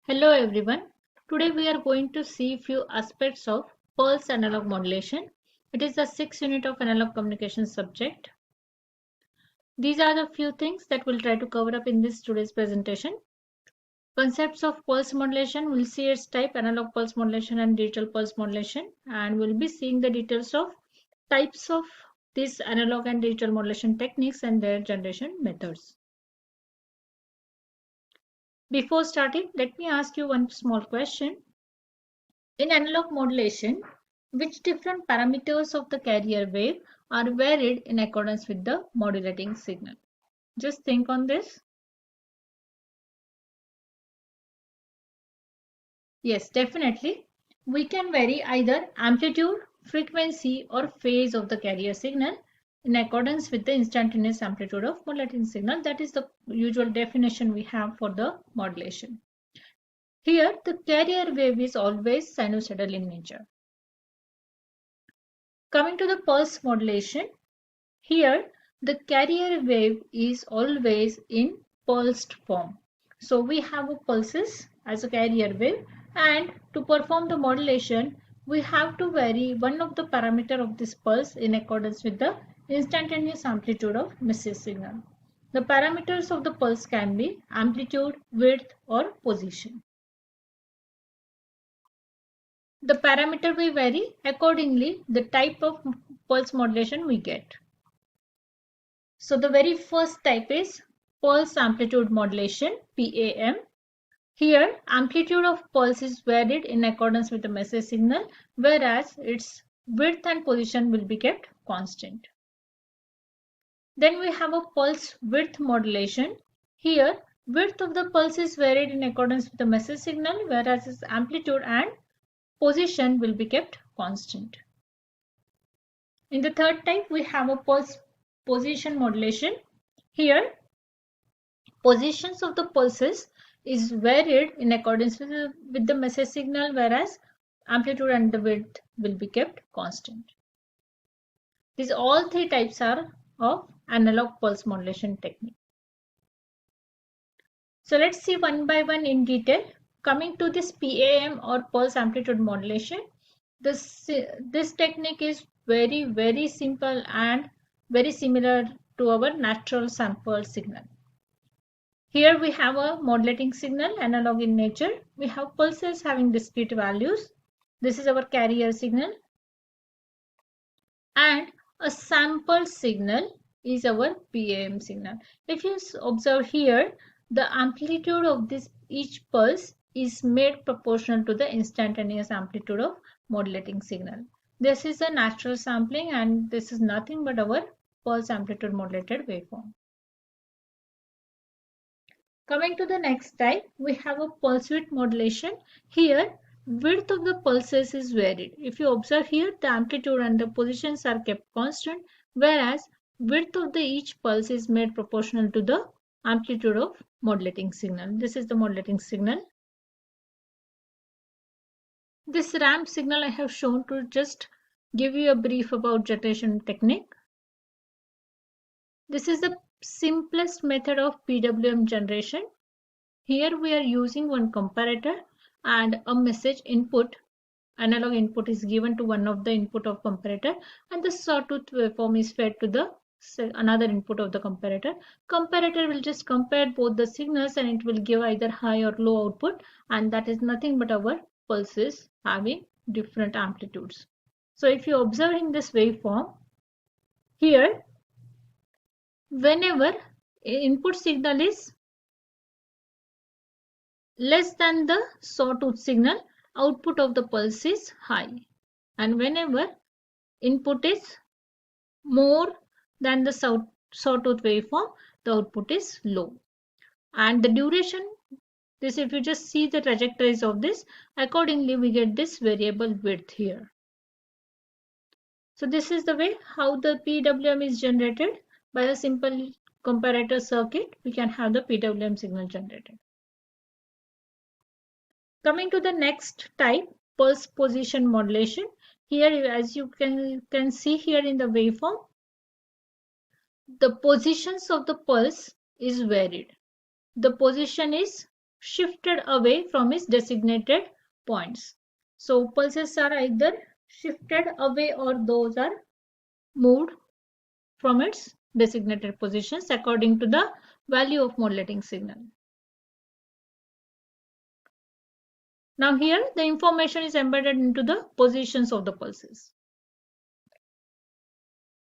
Hello everyone. Today we are going to see few aspects of pulse analog modulation. It is the 6th unit of analog communication subject. These are the few things that we'll try to cover up in this today's presentation. Concepts of pulse modulation, we'll see its type, analog pulse modulation and digital pulse modulation, and we'll be seeing the details of types of these analog and digital modulation techniques and their generation methods. Before starting, let me ask you one small question. In analog modulation, which different parameters of the carrier wave are varied in accordance with the modulating signal? Just think on this. Yes, definitely. We can vary either amplitude, frequency, or phase of the carrier signal in accordance with the instantaneous amplitude of modulating signal. That is the usual definition we have for the modulation. Here, the carrier wave is always sinusoidal in nature. Coming to the pulse modulation, here the carrier wave is always in pulsed form. So we have a pulses as a carrier wave, and to perform the modulation we have to vary one of the parameter of this pulse in accordance with the instantaneous amplitude of message signal. The parameters of the pulse can be amplitude, width, or position. The parameter will vary accordingly the type of pulse modulation we get. So the very first type is pulse amplitude modulation, PAM. Here amplitude of pulse is varied in accordance with the message signal, whereas its width and position will be kept constant. Then we have a pulse width modulation. Here width of the pulse is varied in accordance with the message signal, whereas its amplitude and position will be kept constant. In the third type we have a pulse position modulation. Here positions of the pulses is varied in accordance with the message signal, whereas amplitude and the width will be kept constant. These all three types are of analog pulse modulation technique. So let's see one by one in detail. Coming to this PAM or pulse amplitude modulation, this technique is very simple and very similar to our natural sample signal. Here we have a modulating signal, analog in nature. We have pulses having discrete values. This is our carrier signal. And a sample signal is our PAM signal. If you observe here, the amplitude of this each pulse is made proportional to the instantaneous amplitude of modulating signal. This is a natural sampling and this is nothing but our pulse amplitude modulated waveform. Coming to the next type, we have a pulse width modulation. Here, width of the pulses is varied. If you observe here, the amplitude and the positions are kept constant, whereas width of the each pulse is made proportional to the amplitude of modulating signal. This is the modulating signal. This ramp signal I have shown to just give you a brief about generation technique. This is the simplest method of PWM generation. Here we are using one comparator and a message input. Analog input is given to one of the input of comparator and the sawtooth waveform is fed to the another input of the comparator. Comparator will just compare both the signals and it will give either high or low output, and that is nothing but our pulses having different amplitudes. So if you observe in this waveform, here whenever input signal is less than the sawtooth signal, output of the pulse is high, and whenever input is more than the sawtooth waveform, the output is low. And the duration, this if you just see the trajectories of this, accordingly we get this variable width here. So this is the way how the PWM is generated. By a simple comparator circuit, we can have the PWM signal generated. Coming to the next type, pulse position modulation. Here, as you can see here in the waveform, the positions of the pulse is varied. The position is shifted away from its designated points. So pulses are either shifted away or those are moved from its designated positions according to the value of modulating signal. Now here the information is embedded into the positions of the pulses.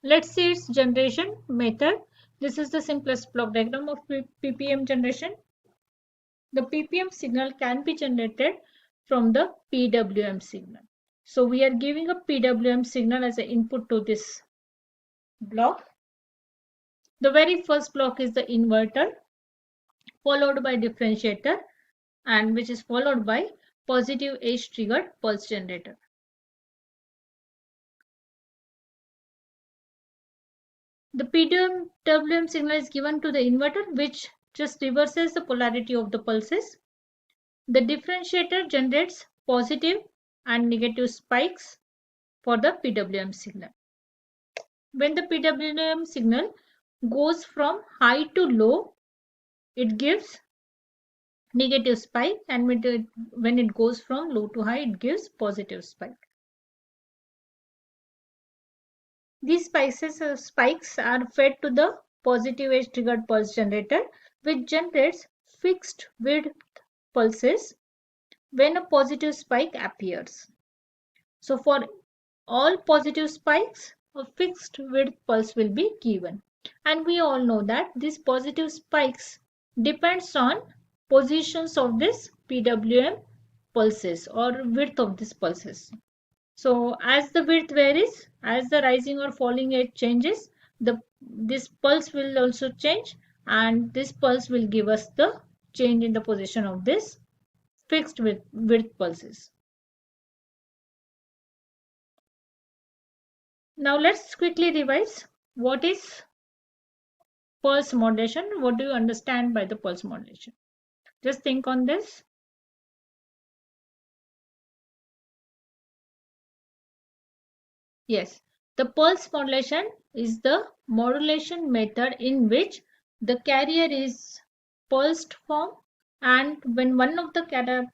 Let's see its generation method. This is the simplest block diagram of PPM generation. The PPM signal can be generated from the PWM signal. So we are giving a PWM signal as an input to this block. The very first block is the inverter, followed by differentiator, and which is followed by positive age triggered pulse generator. The PWM signal is given to the inverter, which just reverses the polarity of the pulses. The differentiator generates positive and negative spikes for the PWM signal. When the PWM signal goes from high to low, it gives negative spike, and when it goes from low to high, it gives positive spike. These spikes are fed to the positive age triggered pulse generator, which generates fixed width pulses when a positive spike appears. So for all positive spikes, a fixed width pulse will be given. And we all know that these positive spikes depends on positions of this PWM pulses or width of these pulses. So as the width varies, as the rising or falling edge changes, this pulse will also change, and this pulse will give us the change in the position of this fixed width pulses. Now let's quickly revise what is pulse modulation. What do you understand by the pulse modulation? Just think on this. Yes, the pulse modulation is the modulation method in which the carrier is pulsed from, and when one of the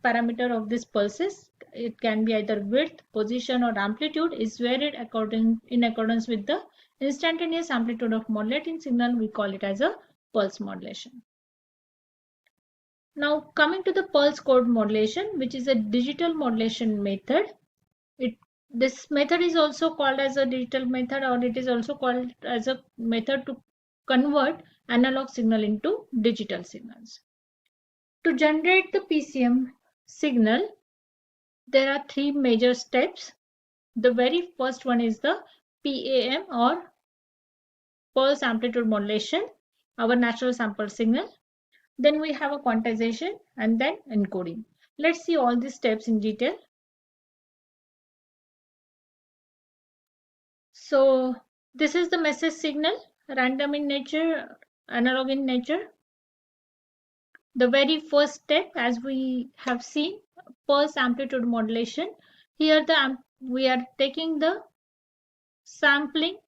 parameter of this pulses, it can be either width, position or amplitude, is varied in accordance with the instantaneous amplitude of modulating signal, we call it as a pulse modulation. Now coming to the pulse code modulation, which is a digital modulation method. This method is also called as a digital method, or it is also called as a method to convert analog signal into digital signals. To generate the PCM signal, there are three major steps. The very first one is the PAM, or pulse amplitude modulation, our natural sample signal. Then we have a quantization and then encoding. Let's see all these steps in detail. So this is the message signal, random in nature, analog in nature. The very first step, as we have seen, pulse amplitude modulation. Here we are taking the sampling.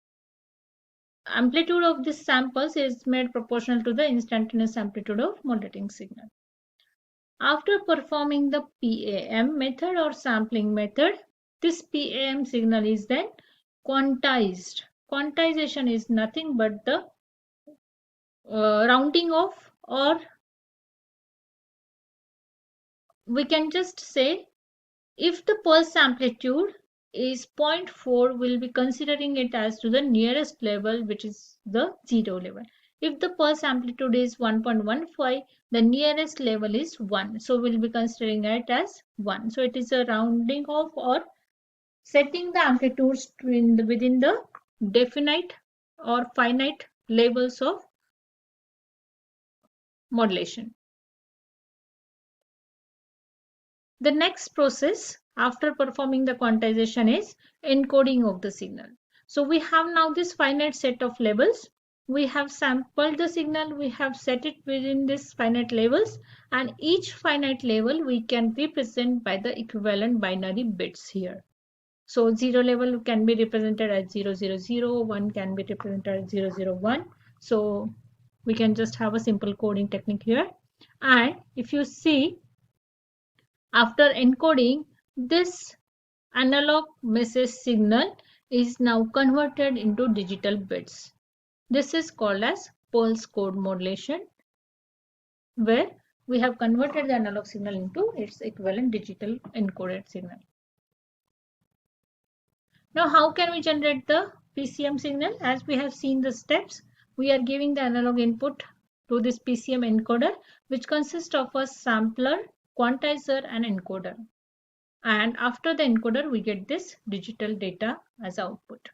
Amplitude of this samples is made proportional to the instantaneous amplitude of modulating signal. After performing the PAM method or sampling method, this PAM signal is then quantized. Quantization is nothing but the rounding off, or we can just say if the pulse amplitude is 0.4, we'll be considering it as to the nearest level, which is the 0 level. If the pulse amplitude is 1.15, the nearest level is 1. So we'll be considering it as 1. So it is a rounding off or setting the amplitudes within the definite or finite levels of modulation. The next process after performing the quantization is encoding of the signal. So we have now this finite set of levels. We have sampled the signal, we have set it within this finite levels, and each finite level we can represent by the equivalent binary bits here. So 0 level can be represented as 000, 1 can be represented as 001. So we can just have a simple coding technique here. And if you see, after encoding, this analog message signal is now converted into digital bits. This is called as pulse code modulation, where we have converted the analog signal into its equivalent digital encoded signal. Now, how can we generate the PCM signal? As we have seen the steps, we are giving the analog input to this PCM encoder, which consists of a sampler, quantizer, and encoder. And after the encoder, we get this digital data as output.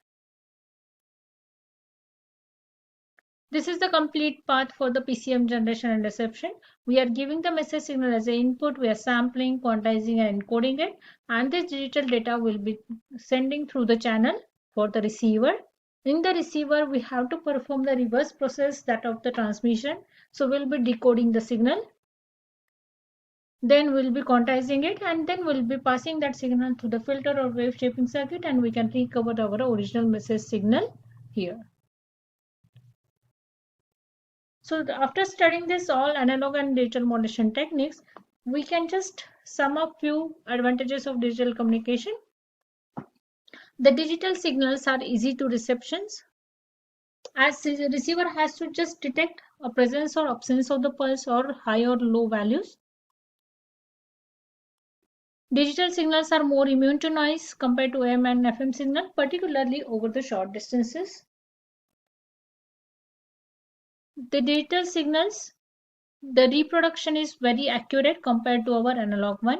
This is the complete path for the PCM generation and reception. We are giving the message signal as an input, we are sampling, quantizing, and encoding it, and this digital data will be sending through the channel for the receiver. In the receiver, we have to perform the reverse process, that of the transmission. So we'll be decoding the signal, then we'll be quantizing it, and then we'll be passing that signal to the filter or wave shaping circuit, and we can recover our original message signal here. So after studying this all analog and digital modulation techniques, we can just sum up few advantages of digital communication. The digital signals are easy to receptions, as the receiver has to just detect a presence or absence of the pulse or high or low values. Digital signals are more immune to noise compared to AM and FM signal, particularly over the short distances. The digital signals, the reproduction is very accurate compared to our analog one.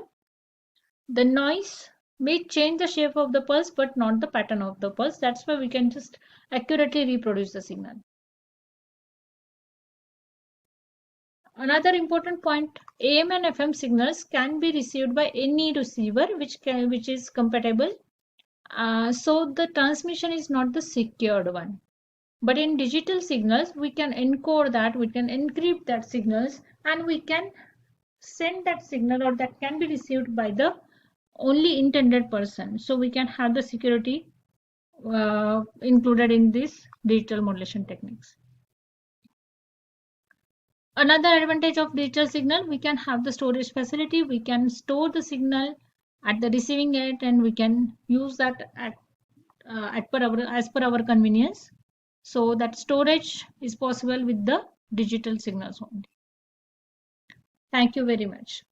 The noise may change the shape of the pulse, but not the pattern of the pulse. That's why we can just accurately reproduce the signal. Another important point, AM and FM signals can be received by any receiver which is compatible. So the transmission is not the secured one. But in digital signals, we can encode that, we can encrypt that signals, and we can send that signal, or that can be received by the only intended person. So we can have the security included in these digital modulation techniques. Another advantage of digital signal, we can have the storage facility. We can store the signal at the receiving end, and we can use that as per our convenience. So that storage is possible with the digital signals only. Thank you very much.